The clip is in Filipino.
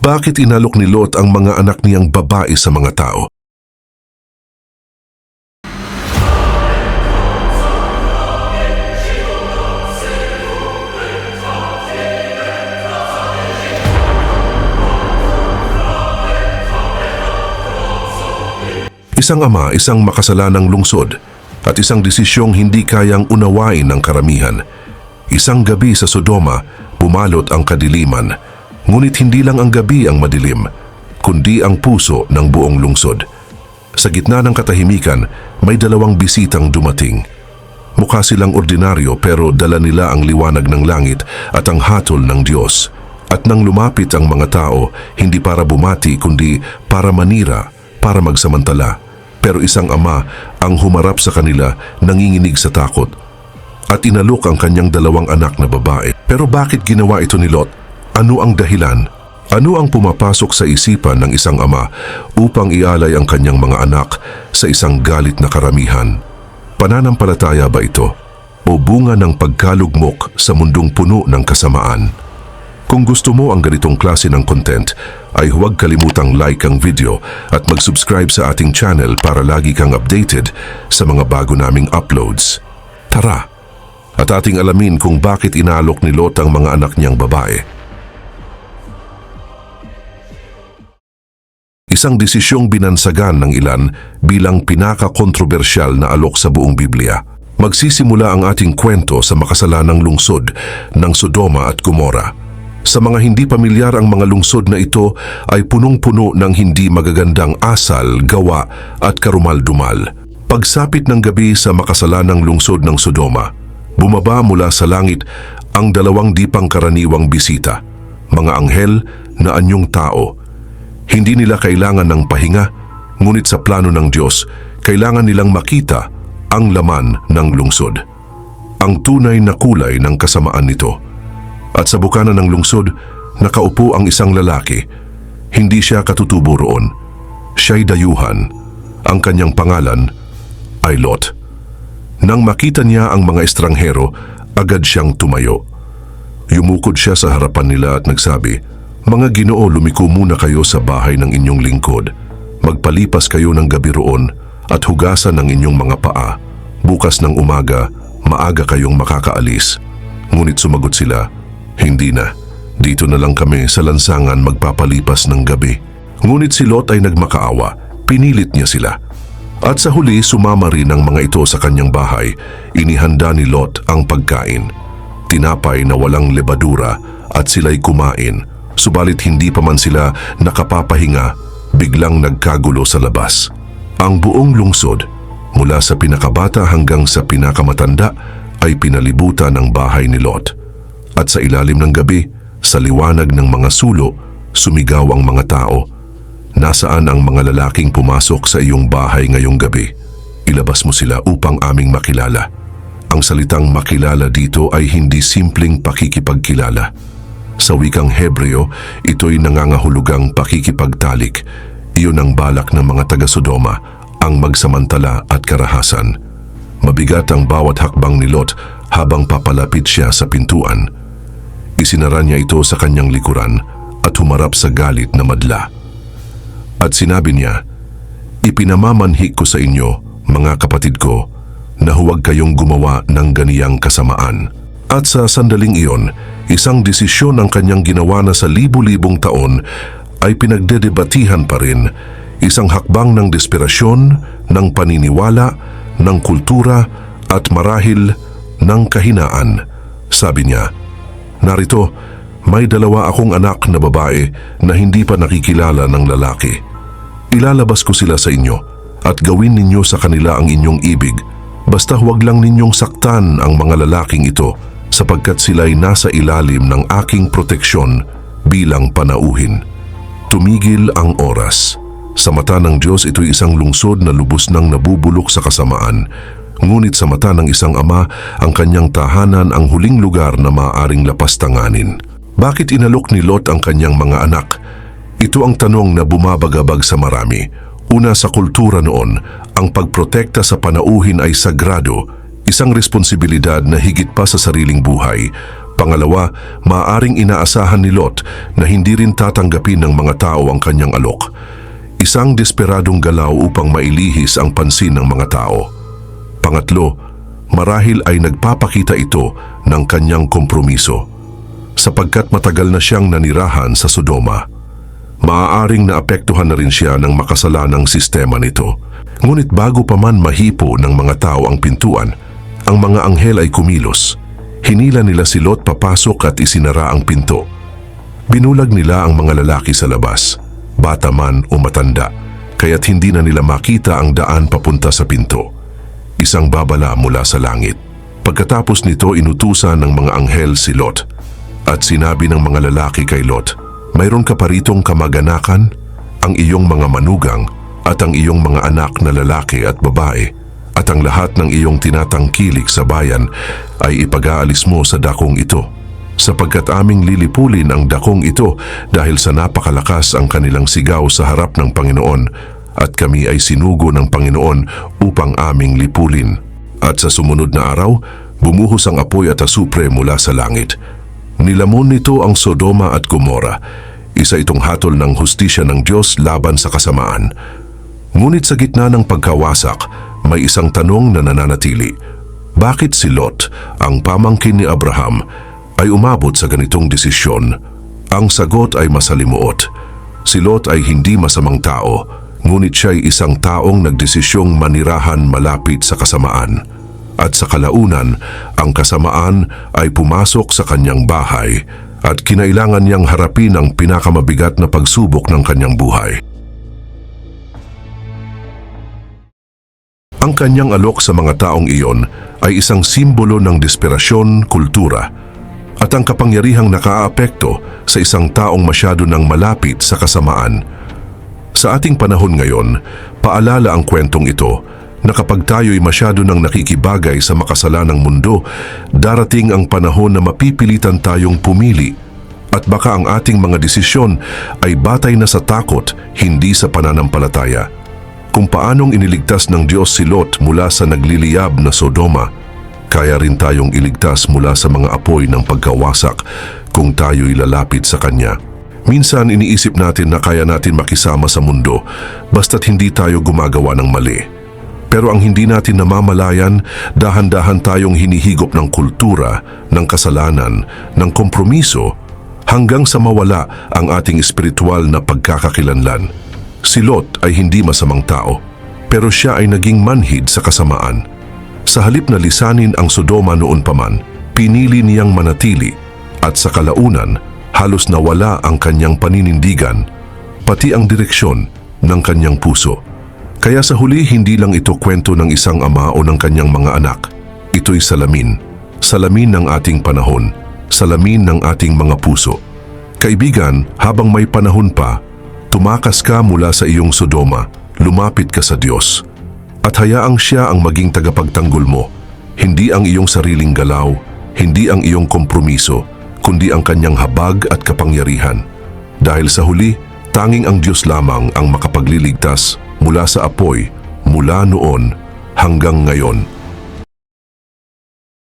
Bakit inalok ni Lot ang mga anak niyang babae sa mga tao? Isang ama, isang makasalanang lungsod, at isang desisyong hindi kayang unawain ng karamihan. Isang gabi sa Sodoma, bumalot ang kadiliman. Ngunit hindi lang ang gabi ang madilim, kundi ang puso ng buong lungsod. Sa gitna ng katahimikan, may dalawang bisitang dumating. Mukha silang ordinaryo pero dala nila ang liwanag ng langit at ang hatol ng Diyos. At nang lumapit ang mga tao, hindi para bumati kundi para manira, para magsamantala. Pero isang ama ang humarap sa kanila, nanginginig sa takot. At inalok ang kanyang dalawang anak na babae. Pero bakit ginawa ito ni Lot? Ano ang dahilan? Ano ang pumapasok sa isipan ng isang ama upang ialay ang kanyang mga anak sa isang galit na karamihan? Pananampalataya ba ito? O bunga ng pagkalugmok sa mundong puno ng kasamaan? Kung gusto mo ang ganitong klase ng content, ay huwag kalimutang like ang video at mag-subscribe sa ating channel para lagi kang updated sa mga bago naming uploads. Tara! At ating alamin kung bakit inalok ni Lot ang mga anak niyang babae. Isang desisyong binansagan ng ilan bilang pinaka-kontrobersyal na alok sa buong Biblia. Magsisimula ang ating kwento sa makasalanang lungsod ng Sodoma at Gomora. Sa mga hindi pamilyar, ang mga lungsod na ito ay punong-puno ng hindi magagandang asal, gawa at karumal-dumal. Pagsapit ng gabi sa makasalanang lungsod ng Sodoma, bumaba mula sa langit ang dalawang di pangkaraniwang bisita, mga anghel na anyong tao. Hindi nila kailangan ng pahinga, ngunit sa plano ng Diyos, kailangan nilang makita ang laman ng lungsod. Ang tunay na kulay ng kasamaan nito. At sa bukana ng lungsod, nakaupo ang isang lalaki. Hindi siya katutubo roon. Siya'y dayuhan. Ang kanyang pangalan ay Lot. Nang makita niya ang mga estranghero, agad siyang tumayo. Yumukod siya sa harapan nila at nagsabi, "Mga Ginoo, lumiko muna kayo sa bahay ng inyong lingkod. Magpalipas kayo ng gabi roon at hugasan ng inyong mga paa. Bukas ng umaga, maaga kayong makakaalis." Ngunit sumagot sila, "Hindi na. Dito na lang kami sa lansangan magpapalipas ng gabi." Ngunit si Lot ay nagmakaawa. Pinilit niya sila. At sa huli, sumama rin ang mga ito sa kanyang bahay. Inihanda ni Lot ang pagkain. Tinapay na walang lebadura at sila'y kumain. Subalit hindi pa man sila nakapapahinga, biglang nagkagulo sa labas. Ang buong lungsod, mula sa pinakabata hanggang sa pinakamatanda, ay pinalibutan ng bahay ni Lot. At sa ilalim ng gabi, sa liwanag ng mga sulo, sumigaw ang mga tao, "Nasaan ang mga lalaking pumasok sa iyong bahay ngayong gabi? Ilabas mo sila upang aming makilala." Ang salitang makilala dito ay hindi simpleng pakikipagkilala. Sa wikang Hebreo, ito'y nangangahulugang pakikipagtalik. Iyon ang balak ng mga taga-Sodoma, ang magsamantala at karahasan. Mabigat ang bawat hakbang ni Lot habang papalapit siya sa pintuan. Isinara niya ito sa kanyang likuran at humarap sa galit na madla. At sinabi niya, "Ipinamamanhi ko sa inyo, mga kapatid ko, na huwag kayong gumawa ng ganiyang kasamaan." At sa sandaling iyon, isang desisyon ang kanyang ginawa na sa libu-libong taon ay pinagdedebatihan pa rin. Isang hakbang ng desperasyon, ng paniniwala, ng kultura at marahil ng kahinaan. Sabi niya, "Narito, may dalawa akong anak na babae na hindi pa nakikilala ng lalaki. Ilalabas ko sila sa inyo at gawin ninyo sa kanila ang inyong ibig. Basta huwag lang ninyong saktan ang mga lalaking ito sapagkat sila'y nasa ilalim ng aking proteksyon bilang panauhin." Tumigil ang oras. Sa mata ng Diyos, ito'y isang lungsod na lubos nang nabubulok sa kasamaan. Ngunit sa mata ng isang ama, ang kanyang tahanan ang huling lugar na maaaring lapastanganin. Bakit inalok ni Lot ang kanyang mga anak? Ito ang tanong na bumabagabag sa marami. Una, sa kultura noon, ang pagprotekta sa panauhin ay sagrado, isang responsibilidad na higit pa sa sariling buhay. Pangalawa, maaaring inaasahan ni Lot na hindi rin tatanggapin ng mga tao ang kanyang alok. Isang desperadong galaw upang mailihis ang pansin ng mga tao. Pangatlo, marahil ay nagpapakita ito ng kanyang kompromiso. Sapagkat matagal na siyang nanirahan sa Sodoma, maaaring naapektuhan na rin siya ng makasalanang sistema nito. Ngunit bago pa man mahipo ng mga tao ang pintuan, ang mga anghel ay kumilos. Hinila nila si Lot papasok at isinara ang pinto. Binulag nila ang mga lalaki sa labas, bata man o matanda, kaya't hindi na nila makita ang daan papunta sa pinto. Isang babala mula sa langit. Pagkatapos nito, inutusan ng mga anghel si Lot at sinabi ng mga lalaki kay Lot, "Mayroon ka pa ritong kamag-anakan? Ang iyong mga manugang at ang iyong mga anak na lalaki at babae at ang lahat ng iyong tinatangkilik sa bayan ay ipag-aalis mo sa dakong ito, sapagkat aming lilipulin ang dakong ito dahil sa napakalakas ang kanilang sigaw sa harap ng Panginoon at kami ay sinugo ng Panginoon upang aming lipulin." At sa sumunod na araw, bumuhos ang apoy at asupre mula sa langit. Nilamon nito ang Sodoma at Gomora. Isa itong hatol ng hustisya ng Diyos laban sa kasamaan. Ngunit sa gitna ng pagkawasak, may isang tanong na nananatili. Bakit si Lot, ang pamangkin ni Abraham, ay umabot sa ganitong desisyon? Ang sagot ay masalimuot. Si Lot ay hindi masamang tao, ngunit siya ay isang taong nagdesisyong manirahan malapit sa kasamaan. At sa kalaunan, ang kasamaan ay pumasok sa kanyang bahay at kinailangan niyang harapin ang pinakamabigat na pagsubok ng kanyang buhay. Ang kanyang alok sa mga taong iyon ay isang simbolo ng desperasyon, kultura, at ang kapangyarihang nakaaapekto sa isang taong masyado nang malapit sa kasamaan. Sa ating panahon ngayon, paalala ang kwentong ito na kapag tayo'y masyado nang nakikibagay sa makasalanang mundo, darating ang panahon na mapipilitan tayong pumili at baka ang ating mga desisyon ay batay na sa takot, hindi sa pananampalataya. Kung paanong iniligtas ng Diyos si Lot mula sa nagliliyab na Sodoma, kaya rin tayong iligtas mula sa mga apoy ng pagkawasak kung tayo'y lalapit sa Kanya. Minsan iniisip natin na kaya natin makisama sa mundo basta't hindi tayo gumagawa ng mali. Pero ang hindi natin namamalayan, dahan-dahan tayong hinihigop ng kultura, ng kasalanan, ng kompromiso, hanggang sa mawala ang ating espiritual na pagkakakilanlan. Si Lot ay hindi masamang tao, pero siya ay naging manhid sa kasamaan. Sa halip na lisanin ang Sodoma noon pa man, pinili niyang manatili at sa kalaunan, halos nawala ang kanyang paninindigan, pati ang direksyon ng kanyang puso. Kaya sa huli, hindi lang ito kwento ng isang ama o ng kanyang mga anak. Ito'y salamin. Salamin ng ating panahon. Salamin ng ating mga puso. Kaibigan, habang may panahon pa, tumakas ka mula sa iyong Sodoma, lumapit ka sa Diyos. At hayaang siya ang maging tagapagtanggol mo. Hindi ang iyong sariling galaw, hindi ang iyong kompromiso, kundi ang kanyang habag at kapangyarihan. Dahil sa huli, tanging ang Diyos lamang ang makapagliligtas mula sa apoy, mula noon hanggang ngayon.